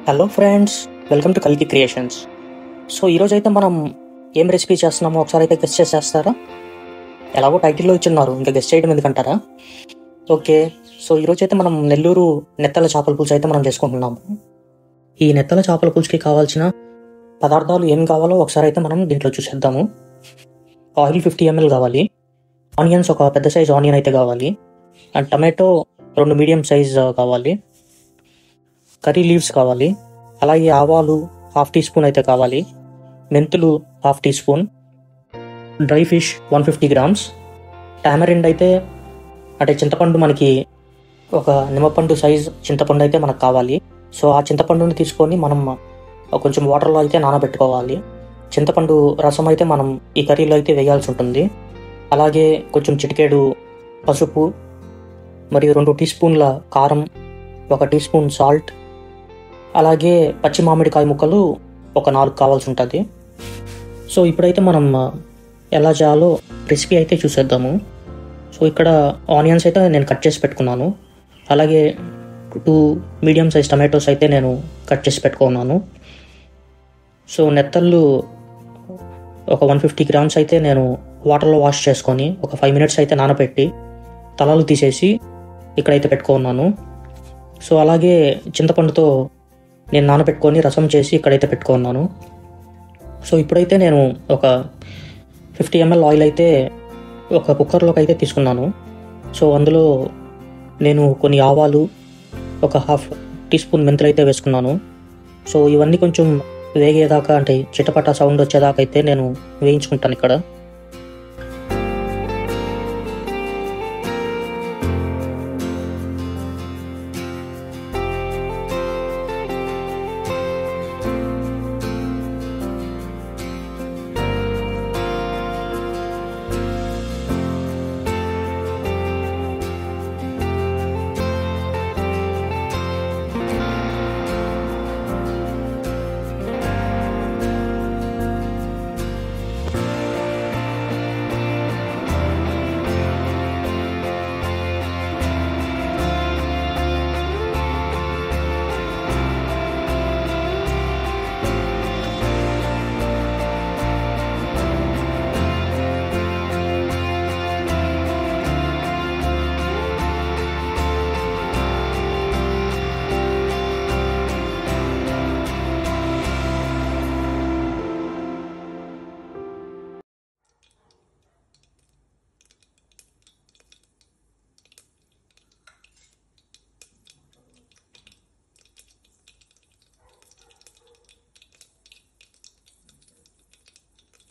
Hello friends, welcome to కల్కి creations. So ఈరోజు అయితే మనం ఏం రెసిపీ చేస్తున్నామో ఒకసారి అయితే గెస్ట్ చేసేస్తారా? ఎలాగో టైటిల్లో ఇచ్చున్నారు, ఇంకా గెస్ట్ చేయడం ఎందుకంటారా? ఓకే. సో ఈరోజు అయితే మనం నెల్లూరు నెత్తల చేపల పులుసు అయితే మనం చేసుకుంటున్నాము. ఈ నెత్తల చేపల పులుసుకి కావాల్సిన పదార్థాలు ఏం కావాలో ఒకసారి అయితే మనం దీంట్లో చూసేద్దాము. ఆయిల్ 50 ml కావాలి, ఆనియన్స్ ఒక పెద్ద సైజ్ ఆనియన్ అయితే కావాలి, అండ్ టమాటో 2 మీడియం సైజ్ కావాలి, కర్రీ లీవ్స్ కావాలి, అలాగే ఆవాలు 1/2 టీ స్పూన్ అయితే కావాలి, మెంతులు 1/2 teaspoon, dry fish 150 grams, tamarind అయితే అంటే చింతపండు మనకి ఒక నిమ్మపండు సైజ్ చింతపండు అయితే మనకు కావాలి. సో ఆ చింతపండుని తీసుకొని మనం కొంచెం వాటర్లో అయితే నానబెట్టుకోవాలి. చింతపండు రసం అయితే మనం ఈ కర్రీలో అయితే వేయాల్సి ఉంటుంది. అలాగే కొంచెం చిటికేడు పసుపు, మరియు 2 టీ స్పూన్ల కారం, 1 టీ స్పూన్ సాల్ట్, అలాగే పచ్చి మామిడికాయ ముక్కలు ఒక 4 కావాల్సి ఉంటుంది. సో ఇప్పుడైతే మనం ఎలా చేయాలో రెసిపీ అయితే చూసేద్దాము. సో ఇక్కడ ఆనియన్స్ అయితే నేను కట్ చేసి పెట్టుకున్నాను, అలాగే 2 మీడియం సైజ్ టమాటోస్ అయితే నేను కట్ చేసి పెట్టుకున్నాను. సో నెత్తళ్ళు ఒక 150 grams అయితే నేను వాటర్లో వాష్ చేసుకొని ఒక 5 minutes అయితే నానబెట్టి తలలు తీసేసి ఇక్కడైతే పెట్టుకున్నాను. సో అలాగే చింతపండుతో నేను నానబెట్టుకొని రసం చేసి ఇక్కడైతే పెట్టుకున్నాను. సో ఇప్పుడైతే నేను ఒక 50 ml ఆయిల్ అయితే ఒక కుక్కర్లోకి అయితే తీసుకున్నాను. సో అందులో నేను కొన్ని ఆవాలు, ఒక 1/2 టీ స్పూన్ మెంతులు అయితే వేసుకున్నాను. సో ఇవన్నీ కొంచెం వేగేదాకా, అంటే చిటపట సౌండ్ వచ్చేదాకా అయితే నేను వేయించుకుంటాను ఇక్కడ.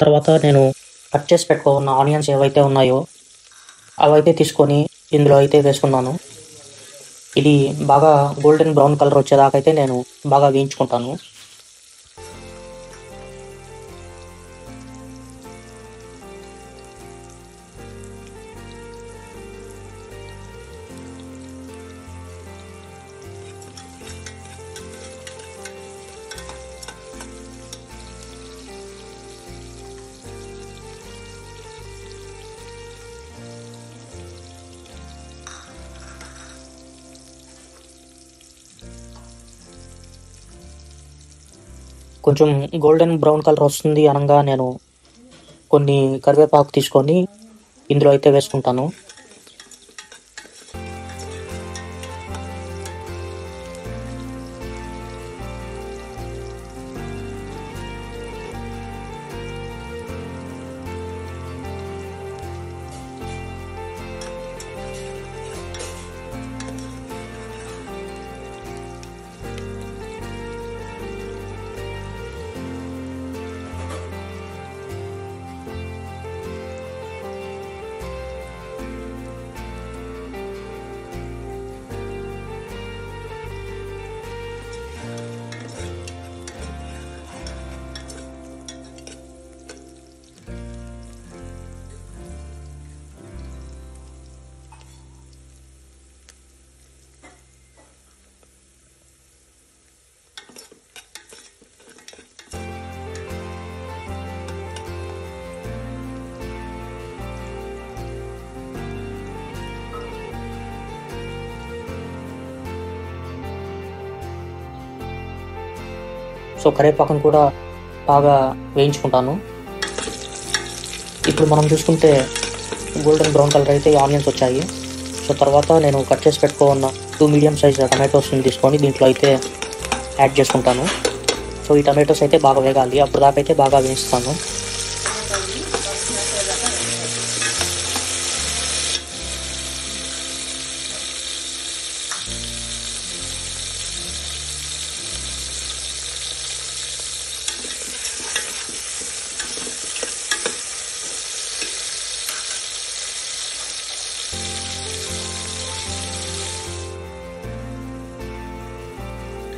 తర్వాత నేను కట్ చేసి పెట్టుకున్న ఆనియన్స్ ఏవైతే ఉన్నాయో అవైతే తీసుకొని ఇందులో అయితే వేసుకున్నాను. ఇది బాగా గోల్డెన్ బ్రౌన్ కలర్ వచ్చేదాకా అయితే నేను బాగా వేయించుకుంటాను. కొంచెం గోల్డెన్ బ్రౌన్ కలర్ వస్తుంది అనగా నేను కొన్ని కరివేపాకు తీసుకొని ఇందులో అయితే వేసుకుంటాను. సో కరివేపాకును కూడా బాగా వేయించుకుంటాను. ఇప్పుడు మనం చూసుకుంటే గోల్డెన్ బ్రౌన్ కలర్ అయితే ఆనియన్స్ వచ్చాయి. సో తర్వాత నేను కట్ చేసి పెట్టుకున్న 2 మీడియం సైజ్ టమాటోస్ని తీసుకొని దీంట్లో అయితే యాడ్ చేసుకుంటాను. సో ఈ టమాటోస్ అయితే బాగా వేగాలి, అప్పుడు దాకా అయితే బాగా వేయిస్తాను.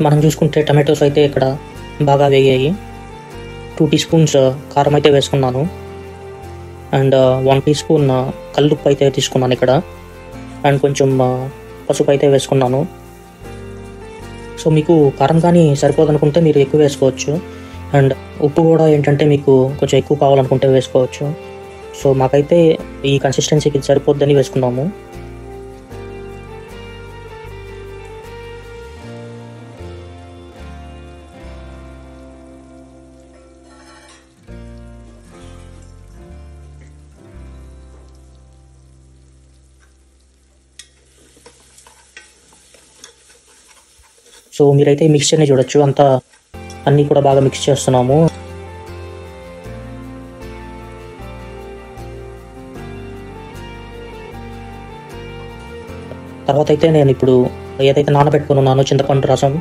మనం చూసుకుంటే టమాటోస్ అయితే ఇక్కడ బాగా వేగాయి. 2 టీ స్పూన్స్ కారం అయితే వేసుకున్నాను అండ్ 1 టీ స్పూన్ కల్లుప్పు అయితే తీసుకున్నాను ఇక్కడ, అండ్ కొంచెం పసుపు అయితే వేసుకున్నాను. సో మీకు కారం కానీ సరిపోదనుకుంటే మీరు ఎక్కువ వేసుకోవచ్చు, అండ్ ఉప్పు కూడా ఏంటంటే మీకు కొంచెం ఎక్కువ కావాలనుకుంటే వేసుకోవచ్చు. సో మాకైతే ఈ కన్సిస్టెన్సీకి సరిపోద్దని వేసుకున్నాము. సో మీరైతే ఈ మిక్స్చర్ని చూడొచ్చు, అంతా అన్నీ కూడా బాగా మిక్స్ చేస్తున్నాము. తర్వాత అయితే నేను ఇప్పుడు ఏదైతే నానబెట్టుకుని ఉన్నానో చింతపండు రసం,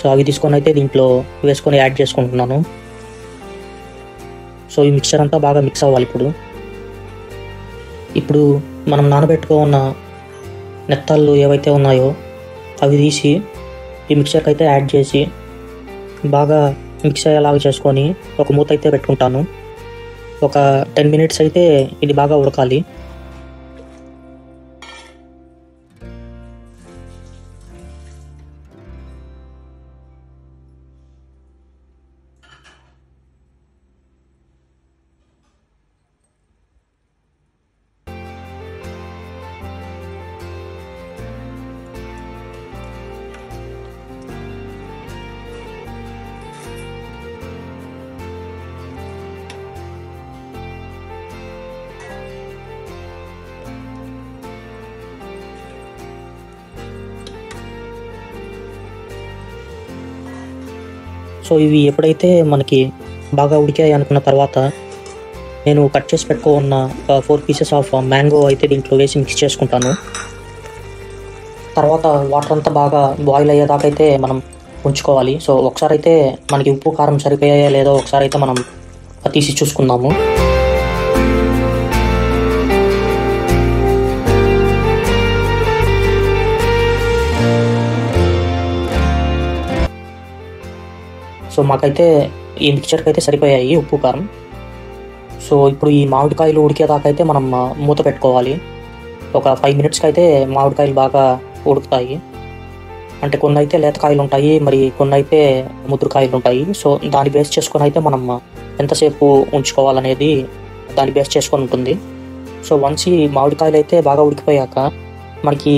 సో అవి తీసుకొని అయితే దీంట్లో వేసుకొని యాడ్ చేసుకుంటున్నాను. సో ఈ మిక్స్చర్ అంతా బాగా మిక్స్ అవ్వాలి. ఇప్పుడు మనం నానబెట్టుకున్న నెత్తాళ్ళు ఏవైతే ఉన్నాయో అవి తీసి ఈ మిక్చర్కి అయితే యాడ్ చేసి బాగా మిక్స్ అయ్యేలాగా చేసుకొని ఒక మూత అయితే పెట్టుకుంటాను. ఒక 10 మినిట్స్ అయితే ఇది బాగా ఉడకాలి. సో ఇవి ఎప్పుడైతే మనకి బాగా ఉడికాయి అనుకున్న తర్వాత నేను కట్ చేసి పెట్టుకున్న 4 పీసెస్ ఆఫ్ మ్యాంగో అయితే దీంట్లో వేసి మిక్స్ చేసుకుంటాను. తర్వాత వాటర్ అంతా బాగా బాయిల్ అయ్యేదాకా అయితే మనం ఉంచుకోవాలి. సో ఒకసారి అయితే మనకి ఉప్పు కారం సరిపోయాయో లేదో ఒకసారి అయితే మనం తీసి చూసుకుందాము. సో మాకైతే ఈ మిక్చర్కి అయితే సరిపోయాయి ఉప్పు కారం. సో ఇప్పుడు ఈ మామిడికాయలు ఉడికేదాకా అయితే మనం మూత పెట్టుకోవాలి. ఒక 5 మినిట్స్కి అయితే మామిడికాయలు బాగా ఉడుకుతాయి. అంటే కొన్ని అయితే లేతకాయలు ఉంటాయి, మరి కొన్ని అయితే ముదురుకాయలు ఉంటాయి. సో దాన్ని బేస్ చేసుకొని అయితే మనం ఎంతసేపు ఉంచుకోవాలనేది దాన్ని బేస్ చేసుకొని ఉంటుంది. సో వన్స్ ఈ మామిడికాయలు అయితే బాగా ఉడికిపోయాక మనకి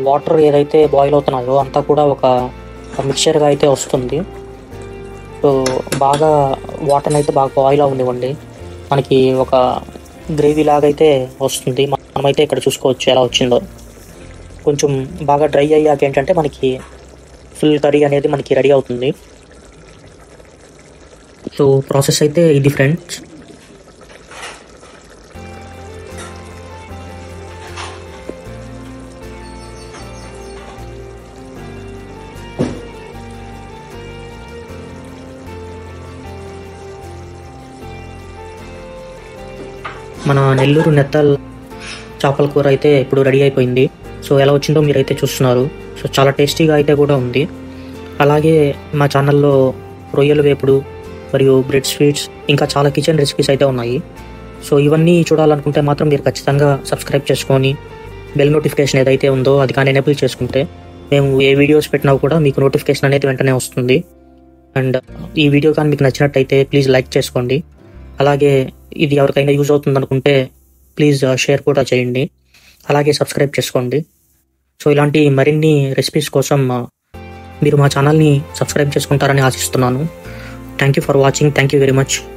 వాటర్ ఏదైతే బాయిల్ అవుతున్నాయో అంతా కూడా ఒక మిక్చర్గా అయితే వస్తుంది. సో బాగా వాటర్ని అయితే బాగా బాయిల్ అవనివ్వండి, మనకి ఒక గ్రేవీ లాగా అయితే వస్తుంది. మనమైతే ఇక్కడ చూసుకోవచ్చు ఎలా వచ్చిందో. కొంచెం బాగా డ్రై అయ్యాక ఏంటంటే మనకి ఫుల్ కర్రీ అనేది మనకి రెడీ అవుతుంది. సో ప్రాసెస్ అయితే ఇది ఫ్రెండ్స్. మన నెల్లూరు నెత్తల్ చేపల కూర అయితే ఇప్పుడు రెడీ అయిపోయింది. సో ఎలా వచ్చిందో మీరైతే చూస్తున్నారు. సో చాలా టేస్టీగా అయితే కూడా ఉంది. అలాగే మా ఛానల్లో రొయ్యల వేపుడు మరియు బ్రెడ్ స్వీట్స్ ఇంకా చాలా కిచెన్ రెసిపీస్ అయితే ఉన్నాయి. సో ఇవన్నీ చూడాలనుకుంటే మాత్రం మీరు ఖచ్చితంగా సబ్స్క్రైబ్ చేసుకొని బెల్ నోటిఫికేషన్ ఏదైతే ఉందో అది కానీ ఎనేబుల్ చేసుకుంటే మేము ఏ వీడియోస్ పెట్టినా కూడా మీకు నోటిఫికేషన్ అనేది వెంటనే వస్తుంది. అండ్ ఈ వీడియో కానీ మీకు నచ్చినట్టయితే ప్లీజ్ లైక్ చేసుకోండి. అలాగే ఇది ఎవరికైనా యూజ్ అవుతుంది అనుకుంటే ప్లీజ్ షేర్ కూడా చేయండి. అలాగే సబ్స్క్రైబ్ చేసుకోండి. సో ఇలాంటి మరిన్ని రెసిపీస్ కోసం మీరు మా ఛానల్ని సబ్స్క్రైబ్ చేసుకుంటారని ఆశిస్తున్నాను. Thank you for watching. Thank you very much.